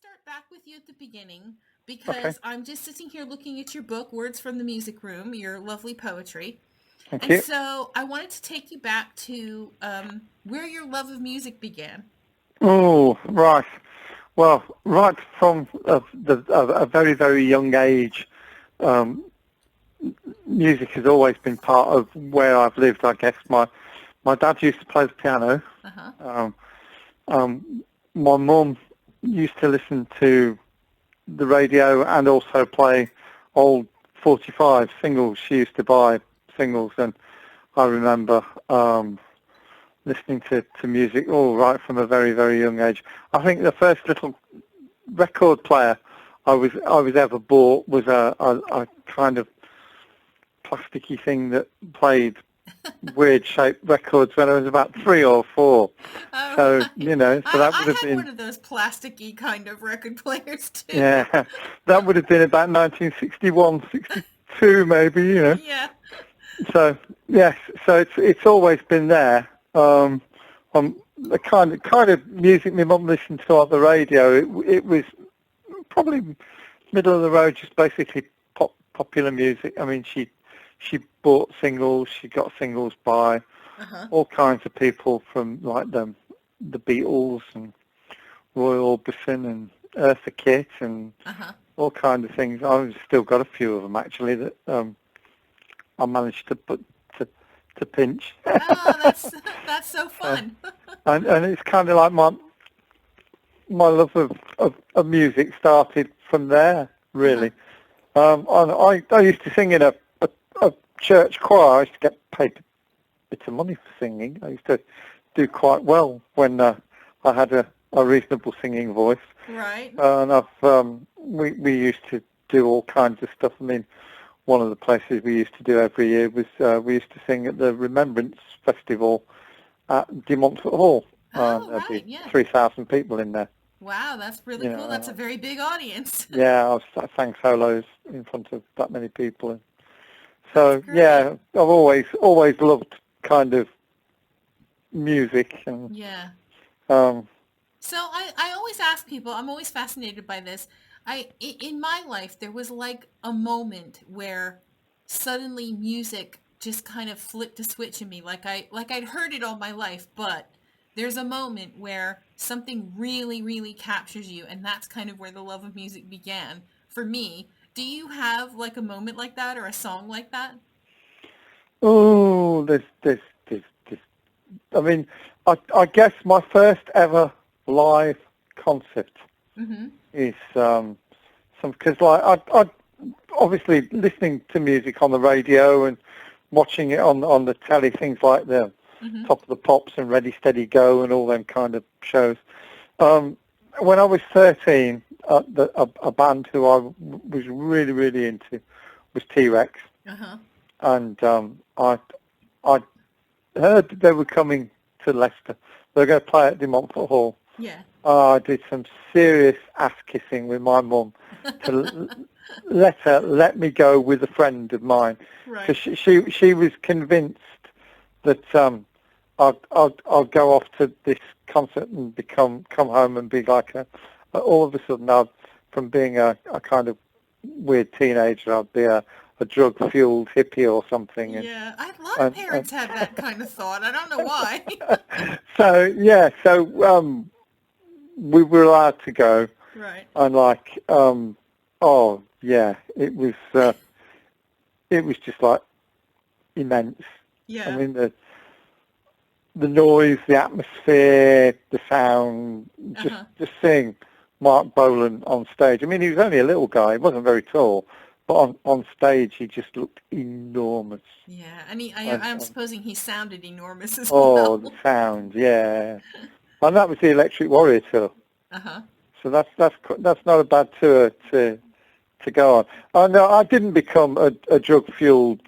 start back with you at the beginning Okay, because I'm just sitting here looking at your book, Words from the Music Room, your lovely poetry. thank And you. so I wanted to take you back to where your love of music began. Oh, right. Well, right from a very, very young age, um, music has always been part of where I've lived, I guess. My dad used to play the piano. Uh-huh. Um, my mum used to listen to the radio and also play old 45 singles. She used to buy singles, and I remember listening to music all right from a very, very young age. I think the first little record player I was ever bought was a kind of plasticky thing that played weird shaped records when I was about 3 or 4. All So, right. so that would I have had been, one of those plasticky kind of record players too. yeah, that would have been about 1961, 62 maybe. Yeah. So, yes, so it's always been there. The kind of music my mum listened to on the radio, it was probably middle of the road, just basically popular music. I mean, she bought singles, she got singles by Uh-huh. all kinds of people from like the Beatles and Roy Orbison and Eartha Kitt and Uh-huh. all kinds of things. I've still got a few of them actually that I managed to put to pinch. Oh, that's so uh, fun. and it's kind of like my love of music started from there, Uh-huh. really. And I used to sing in a church choir. I used to get paid bits of money for singing. I used to do quite well when I had a reasonable singing voice. Right. And we used to do all kinds of stuff. I mean, one of the places we used to do every year was we used to sing at the Remembrance Festival at De Montfort Hall. And Oh, there'd right. be Yeah. 3,000 people in there. Wow, that's really cool. That's a very big audience. Yeah, I sang solos in front of that many people. That's So great. yeah, I've always loved kind of music and Yeah. um, So I always ask people, I'm always fascinated by this. In my life, there was like a moment where suddenly music just kind of flipped a switch in me. Like I'd heard it all my life, but there's a moment where something really, really captures you, and that's kind of where the love of music began for me. Do you have like a moment like that or a song like that? oh, this. I mean, I guess my first ever live concert Mm-hmm. is some because like I obviously listening to music on the radio and watching it on the telly, things like the Mm-hmm. Top of the Pops and Ready Steady Go and all them kind of shows. Um, when I was 13, a band who I was really, really into was T-Rex, Uh-huh. and I heard that they were coming to Leicester. They were going to play at De Montfort Hall. Yeah. I did some serious ass kissing with my mum to let me go with a friend of mine because Right. she was convinced that I'd go off to this concert and come home and be like all of a sudden from being a kind of weird teenager I'd be a drug fueled hippie or something Yeah. A lot of and parents have that kind of thought. I don't know why. so yeah we were allowed to go Right. and like oh yeah it was just like immense. I Yeah. mean the noise, the atmosphere, the sound, Uh-huh. just seeing Mark Bolan on stage. I mean, he was only a little guy. He wasn't very tall, but on stage he just looked enormous. Yeah. And, I'm supposing he sounded enormous as oh, the well. sound, yeah. And that was the Electric Warrior tour. Uh-huh. So that's not a bad tour to go on. Oh no, I didn't become a drug fueled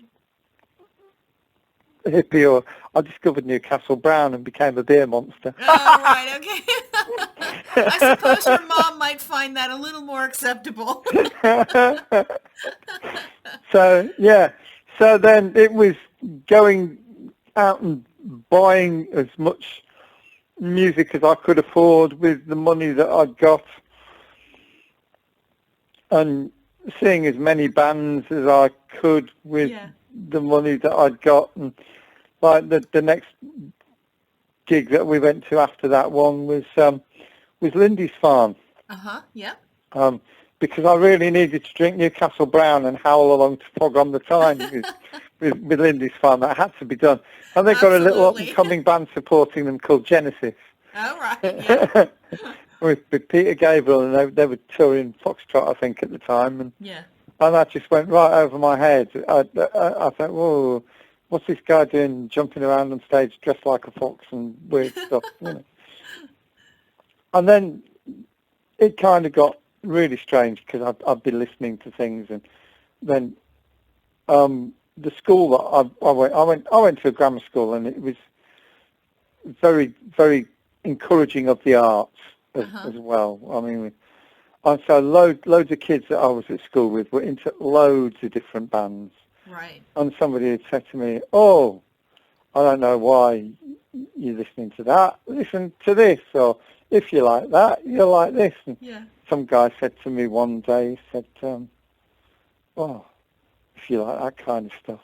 hippie, or I discovered Newcastle Brown and became a beer monster. Oh, right. Okay. I suppose your mom might find that a little more acceptable. So yeah, so then it was going out and buying as much music as I could afford with the money that I'd got, and seeing as many bands as I could with the money that I'd got. And like the next gig that we went to after that one was Lindy's Farm. Yep. Because I really needed to drink Newcastle Brown and howl along to Fog on the Tyne with Lindy's Farm. That had to be done. And they've got a little up-and-coming band supporting them called Genesis. Oh, right, yeah. with Peter Gabriel, and they were touring Foxtrot, I think, at the time. And that just went right over my head. I thought, whoa, what's this guy doing, jumping around on stage dressed like a fox and weird stuff, you know. And then it kind of got really strange because I'd been listening to things, and then the school that I went to a grammar school, and it was very, very encouraging of the arts as well. I mean, so loads of kids that I was at school with were into loads of different bands. Right. And somebody had said to me, "Oh, I don't know why you're listening to that. Listen to this, or if you like that, you'll like this." And some guy said to me one day, he said, "Oh, if you like that kind of stuff,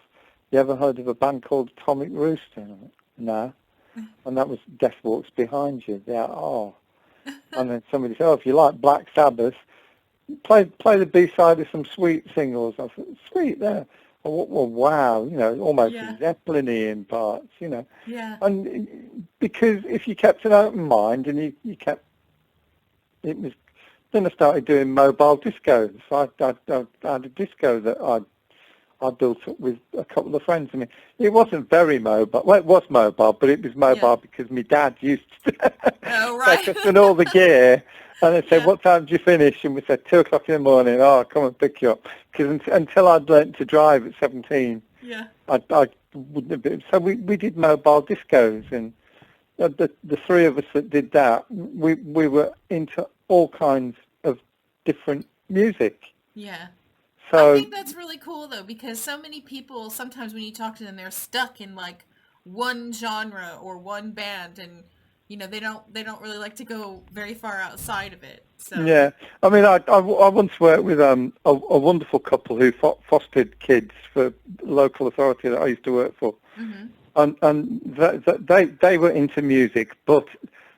you ever heard of a band called Atomic Rooster?" And I went, "No." And that was Death Walks Behind You. Yeah, oh. And then somebody said, "Oh, if you like Black Sabbath, play the B-side of some Sweet singles." I thought, "Sweet, there." Well, wow, you know, almost Zeppelin-y in parts, you know. Yeah. And because if you kept an open mind and you kept, it was, then I started doing mobile discos. I had a disco that I built up with a couple of friends. I mean, it wasn't very mobile. Well, it was mobile, but it was mobile because my dad used to take us in all the gear. And they said, "What time did you finish?" And we said, 2 o'clock in the morning. "Oh, I'll come and pick you up." Because until I'd learnt to drive at 17, I wouldn't have been. So we did mobile discos, and the three of us that did that, we were into all kinds of different music. Yeah. So I think that's really cool, though, because so many people, sometimes when you talk to them, they're stuck in like one genre or one band, and you know they don't really like to go very far outside of it. So yeah, I mean, I once worked with a wonderful couple who fostered kids for local authority that I used to work for, and they were into music, but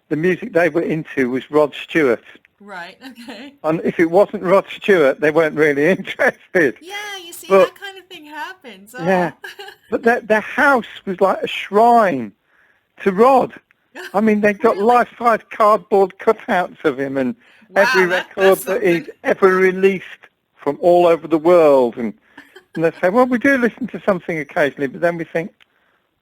the music they were into was Rod Stewart. Right, okay. And if it wasn't Rod Stewart, they weren't really interested. Yeah, you see, that kind of thing happens. Oh. Yeah, but their house was like a shrine to Rod. I mean, they got life-size cardboard cutouts of him, and every record that he's ever released from all over the world. And they say, "Well, we do listen to something occasionally," but then we think,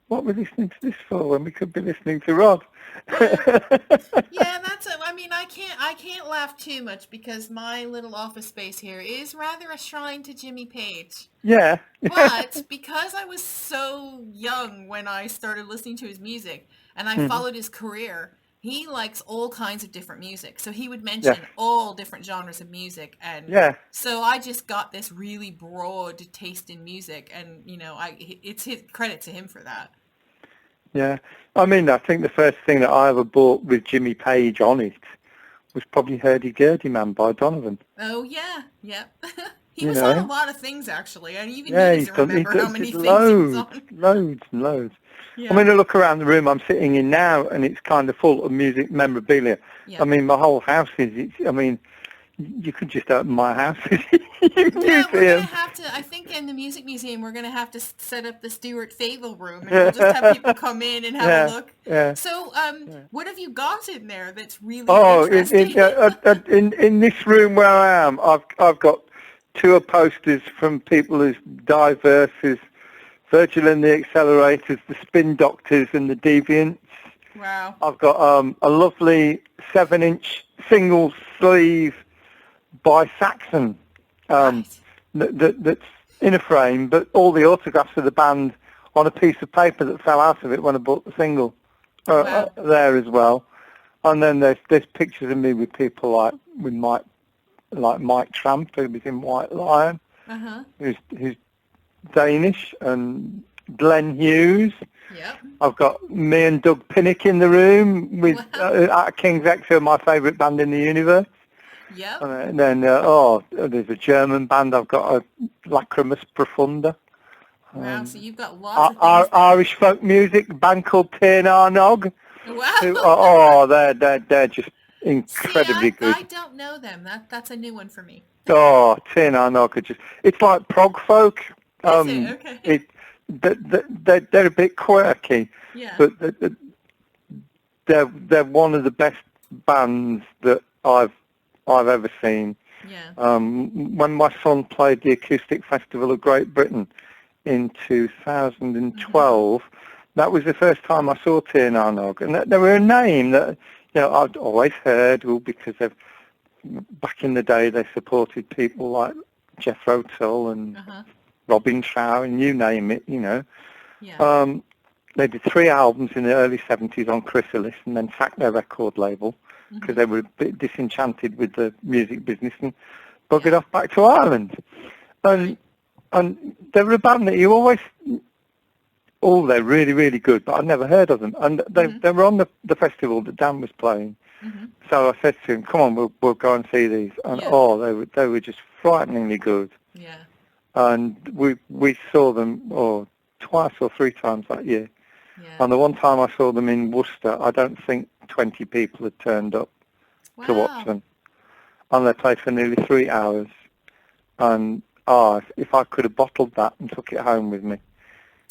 "What are we listening to this for when we could be listening to Rod?" Yeah, I mean, I can't laugh too much because my little office space here is rather a shrine to Jimmy Page. Yeah. But because I was so young when I started listening to his music and I followed his career, he likes all kinds of different music. So he would mention all different genres of music. And so I just got this really broad taste in music. And, you know, it's his credit to him for that. Yeah, I mean, I think the first thing that I ever bought with Jimmy Page on it was probably Hurdy-Gurdy Man by Donovan. Oh, yeah, yep. He was on a lot of things, actually, and even he doesn't remember how many things he was on. Loads and loads. Yeah. I mean, I look around the room I'm sitting in now, and it's kind of full of music memorabilia. Yeah. I mean, my whole house is, I mean, you could just open my house. Yeah, we're going to have to, I think in the Music Museum, we're going to have to set up the Stuart Favill room, and we'll just have people come in and have a look. Yeah. So, what have you got in there that's really interesting? In this room where I am, I've got tour posters from people as diverse as Virgil and the Accelerators, the Spin Doctors and the Deviants. Wow. I've got a lovely 7-inch single sleeve by Saxon that's in a frame, but all the autographs of the band on a piece of paper that fell out of it when I bought the single there as well. And then there's pictures of me with people like Mike Tramp, who was in White Lion, who's Danish, and Glenn Hughes. Yep. I've got me and Doug Pinnick in the room with at King's X, who are my favourite band in the universe. Yep. And then, there's a German band. I've got a Lacrimus Profunda. Wow. So you've got lots of things there. Irish folk music band called Tain Arnog. Wow. They're just See, incredibly good. I don't know them. That's a new one for me. Oh, Tain Arnog are just, it's like prog folk. Is it? Okay. They're a bit quirky, Yeah. but they're one of the best bands that I've ever seen. Yeah. When my son played the Acoustic Festival of Great Britain in 2012, that was the first time I saw Tain Arnog, and they were a name that I'd always heard, because back in the day they supported people like Jethro Tull and Robin Trow and you name it, Yeah. They did 3 albums in the early 70s on Chrysalis and then sacked their record label because they were a bit disenchanted with the music business and buggered off back to Ireland. And they were a band that you always, they're really, really good, but I'd never heard of them. And they were on the festival that Dan was playing. So I said to him, come on, we'll go and see these. And they were just frighteningly good. Yeah. And we saw them twice or 3 times that year. Yeah. And the one time I saw them in Worcester, I don't think 20 people had turned up to watch them. And they played for nearly 3 hours. And if I could have bottled that and took it home with me.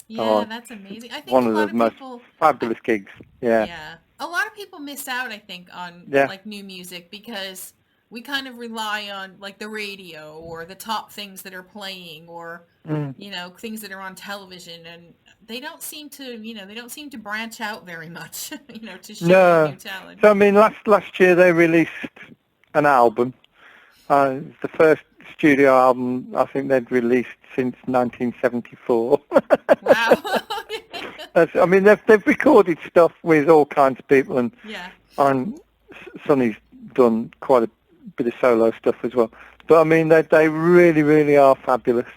Yeah, that's amazing. I think one of the most fabulous gigs. Yeah. Yeah. A lot of people miss out, I think, on like new music because we kind of rely on like the radio or the top things that are playing or things that are on television, and they don't seem to branch out very much, to show new talent. So I mean, last year they released an album. It's the first studio album I think they'd released since 1974. Wow. I mean, they've recorded stuff with all kinds of people, and Sonny's done quite a bit of solo stuff as well. But I mean, they really, really are fabulous.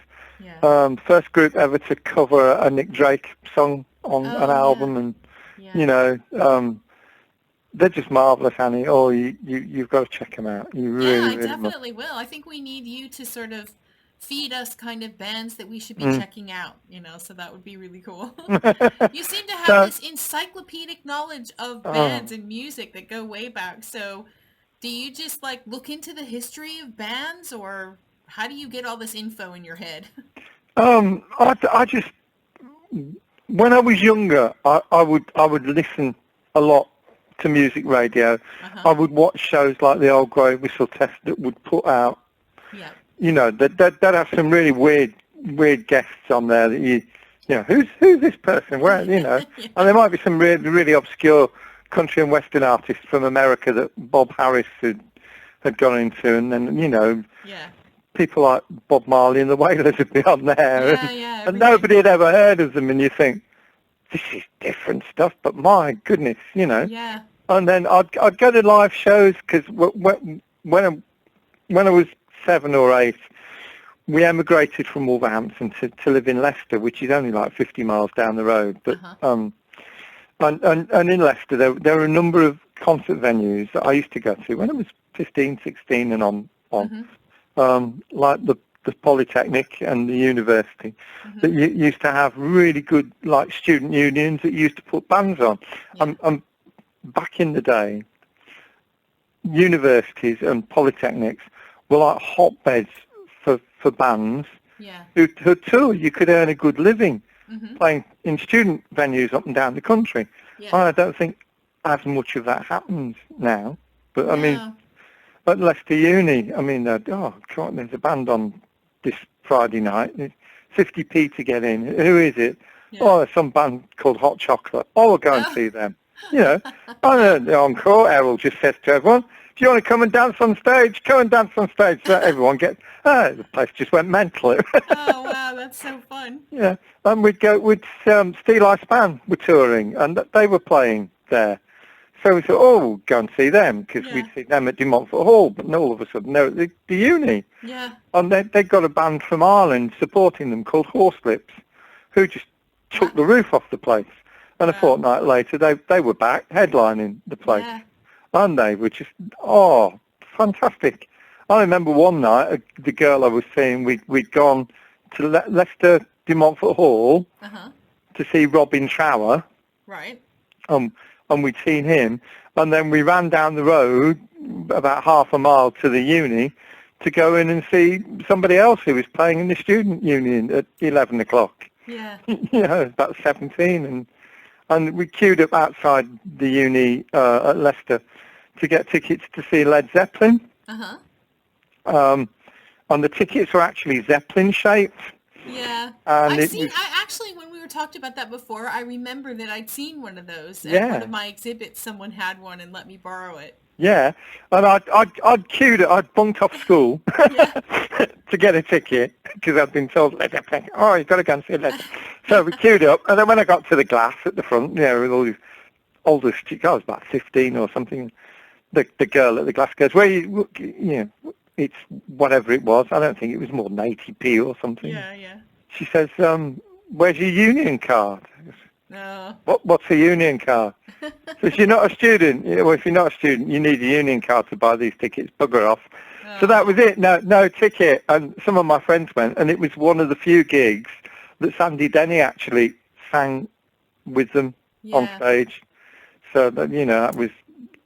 Yeah. First group ever to cover a Nick Drake song on an album, and they're just marvellous, Annie. You've got to check them out. You really, I definitely will. I think we need you to sort of feed us kind of bands that we should be checking out, so that would be really cool. You seem to have this encyclopedic knowledge of bands and music that go way back. So do you just like look into the history of bands, or how do you get all this info in your head? I just, when I was younger, I would listen a lot to music radio. I would watch shows like the Old Grey Whistle Test that would put out. Yeah. They'd have some really weird guests on there that who's this person? Where and there might be some really, really obscure country and western artists from America that Bob Harris had gone into, and then people like Bob Marley and the Wailers would be on there, and nobody had ever heard of them, and you think, this is different stuff, but my goodness, Yeah. And then I'd go to live shows because when I was 7 or 8, we emigrated from Wolverhampton to live in Leicester, which is only like 50 miles down the road. But and in Leicester, there were a number of concert venues that I used to go to when I was 15, 16 and on, like the Polytechnic and the university, that used to have really good like student unions that used to put bands on. Back in the day, universities and polytechnics were like hotbeds for bands who tour. You could earn a good living playing in student venues up and down the country. I don't think as much of that happens now. But I mean, at Leicester Uni, I mean, there's a band on this Friday night. It's 50p to get in. Who is it? There's some band called Hot Chocolate. We'll go and see them. And the encore, Errol just says to everyone, if you want to come and dance on stage, come and dance on stage. So everyone gets, the place just went mental. Oh, wow, that's so fun. Yeah, and we'd go with Steel Ice Band were touring, and they were playing there. So we thought, we'll go and see them, because we'd see them at De Montfort Hall, but all of a sudden they're at the uni. Yeah. And they got a band from Ireland supporting them called Horselips, who just took the roof off the place. And a fortnight later, they were back headlining the place. Yeah. And they were just, fantastic. I remember one night, the girl I was seeing, we'd gone to Leicester de Montfort Hall to see Robin Trower. Right. And we'd seen him. And then we ran down the road about half a mile to the uni to go in and see somebody else who was playing in the student union at 11 o'clock. Yeah. About 17. And we queued up outside the uni at Leicester to get tickets to see Led Zeppelin. And the tickets were actually Zeppelin-shaped. Yeah. And actually, when we were talked about that before, I remember that I'd seen one of those. Yeah. At one of my exhibits, someone had one and let me borrow it. Yeah, and I'd queued it. I'd bunked off school to get a ticket because I'd been told, oh, you've got to go and see Led Zeppelin. So we queued up, and then when I got to the glass at the front, with all these older students, I was about 15 or something, the girl at the glass goes, it's whatever it was. I don't think it was more than 80p or something. Yeah. She says, where's your union card? No. What's a union card? So if you're not a student, well, if you're not a student, you need a union card to buy these tickets. Bugger off. Oh. So that was it. No ticket. And some of my friends went, and it was one of the few gigs that Sandy Denny actually sang with them on stage. So that that was.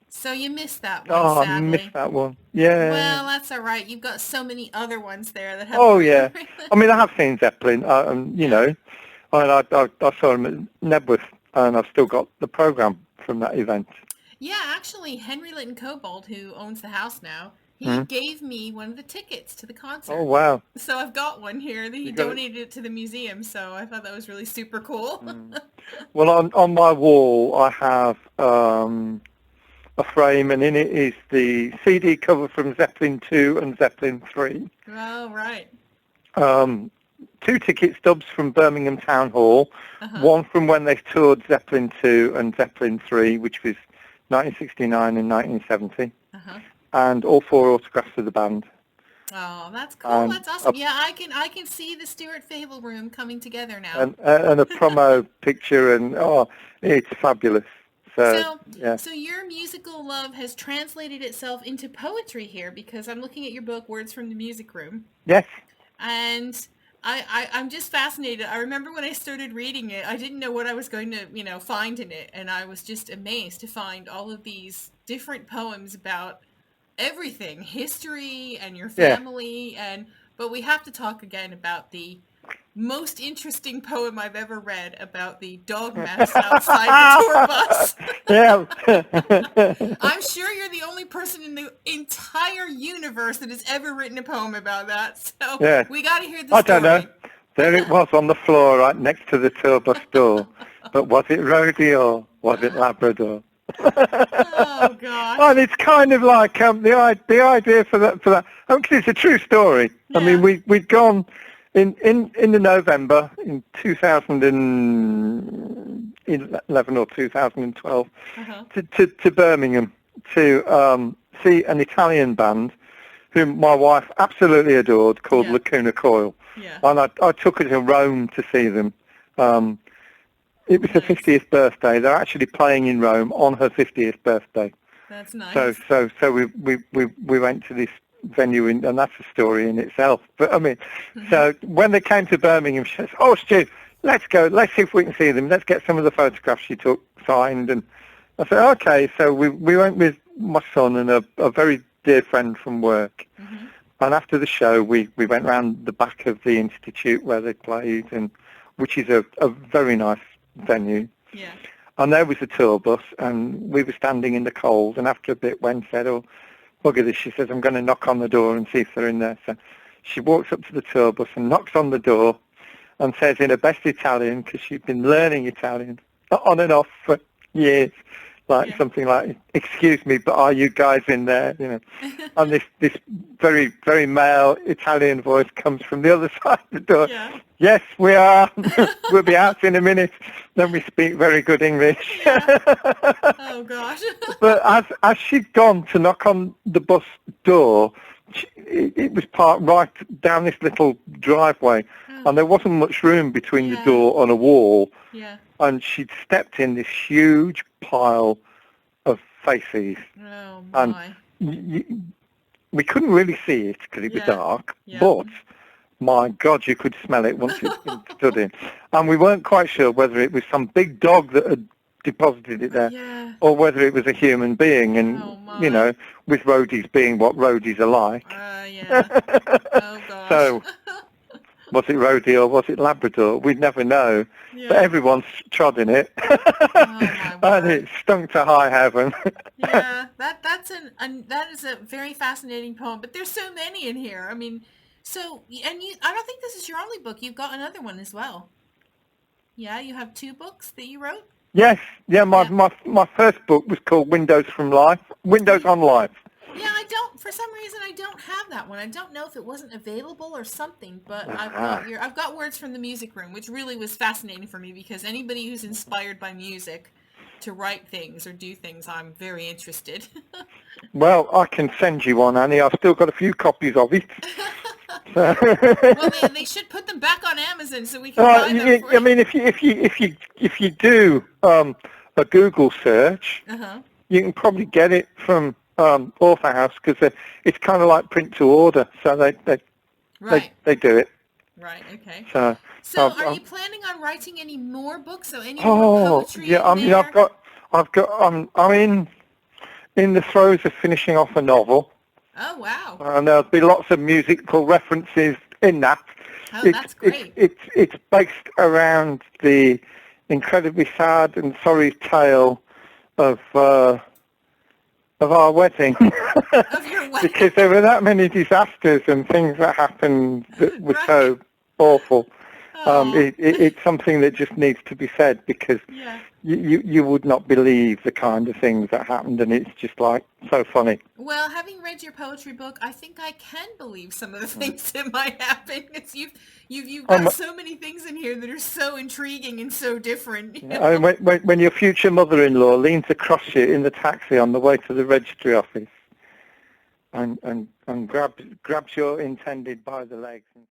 So you missed that one. Oh, sadly. I missed that one. Yeah. Well, that's all right. You've got so many other ones there that have. Oh yeah. I mean, I have seen Zeppelin. I saw him at Nebworth, and I've still got the program from that event. Yeah, actually, Henry Litton Cobbold, who owns the house now, he gave me one of the tickets to the concert. Oh, wow. So I've got one here. He donated it to the museum, so I thought that was really super cool. Well, on my wall, I have a frame, and in it is the CD cover from Zeppelin 2 and Zeppelin 3. Oh, right. 2 ticket stubs from Birmingham Town Hall, one from when they toured Zeppelin 2 and Zeppelin 3, which was 1969 and 1970, and all 4 autographs of the band. Oh, that's cool. That's awesome. I can see the Stuart Favill room coming together now. And a promo picture, and it's fabulous. So your musical love has translated itself into poetry here, because I'm looking at your book, Words from the Music Room. Yes. And I'm just fascinated. I remember when I started reading it, I didn't know what I was going to, find in it. And I was just amazed to find all of these different poems about everything, history and your family. But we have to talk again about the most interesting poem I've ever read about the dog mess outside the tour bus. Yeah. I'm sure you're the only person in the entire universe that has ever written a poem about that. So we got to hear the story. I don't know. There it was on the floor right next to the tour bus door. But was it Rhodey or was it Labrador? Oh, gosh. And it's kind of like the idea for that, because it's a true story. Yeah. I mean, we'd gone in the November in 2011 or 2012 to Birmingham to see an Italian band whom my wife absolutely adored, called Lacuna Coil. Yeah. And I took her to Rome to see them. It was her 50th birthday. They're actually playing in Rome on her 50th birthday. That's nice. So we went to this venue, and that's a story in itself. But I mean, so when they came to Birmingham, she says, "Oh, Stu, let's go. Let's see if we can see them. Let's get some of the photographs she took signed." And I said, "Okay." So we went with my son and a very dear friend from work. And after the show, we went round the back of the institute where they played, and which is a very nice venue. Yeah. And there was a tour bus, and we were standing in the cold, and after a bit, Wen said, "Oh, bugger this," she says, "I'm going to knock on the door and see if they're in there." So she walks up to the tour bus and knocks on the door and says in her best Italian, because she'd been learning Italian on and off for years, something like, "Excuse me, but are you guys in there?" And this very, very male Italian voice comes from the other side of the door. Yeah. "Yes, we are. We'll be out in a minute." Then we speak very good English. Yeah. Oh, gosh. But as she'd gone to knock on the bus door, it was parked right down this little driveway, and there wasn't much room between the door and a wall. Yeah. And she'd stepped in this huge pile of faces. Oh, my. And we couldn't really see it because it was Yeah. dark, Yeah. but my God, you could smell it once it stood in. And we weren't quite sure whether it was some big dog that had deposited it there Yeah. or whether it was a human being. And, Oh my. you know, with roadies being what roadies are like. Yeah. Oh gosh. So, was it roadie or was it Labrador? We'd never know. Yeah. But everyone's trod in it. Oh my And word. it stunk to high heaven. Yeah, that is a very fascinating poem, but there's so many in here. I mean, so and I don't think this is your only book. You've got another one as well. Yeah, you have 2 books that you wrote? Yes, yeah, Yeah. my first book was called Windows on Life. Yeah, for some reason I don't have that one. I don't know if it wasn't available or something, but I've got Words from the Music Room, which really was fascinating for me because anybody who's inspired by music to write things or do things, I'm very interested. Well, I can send you one, Annie. I've still got a few copies of it. Well, they should put them back on Amazon so we can buy them. I mean, if you do a Google search, you can probably get it from Author House because it's kind of like print to order, so they do it. Right. Okay. So are you planning on writing any more books? So any more poetry? Yeah. I mean, I'm in the throes of finishing off a novel. Oh wow. And there'll be lots of musical references in that. Oh, that's great. It's based around the incredibly sad and sorry tale of our wedding. Of your wedding. Because there were that many disasters and things that happened that were so awful. It's something that just needs to be said because you would not believe the kind of things that happened, and it's just like so funny. Well, having read your poetry book, I think I can believe some of the things that might happen because you've got so many things in here that are so intriguing and so different. You know? When your future mother-in-law leans across you in the taxi on the way to the registry office and grabs your intended by the legs.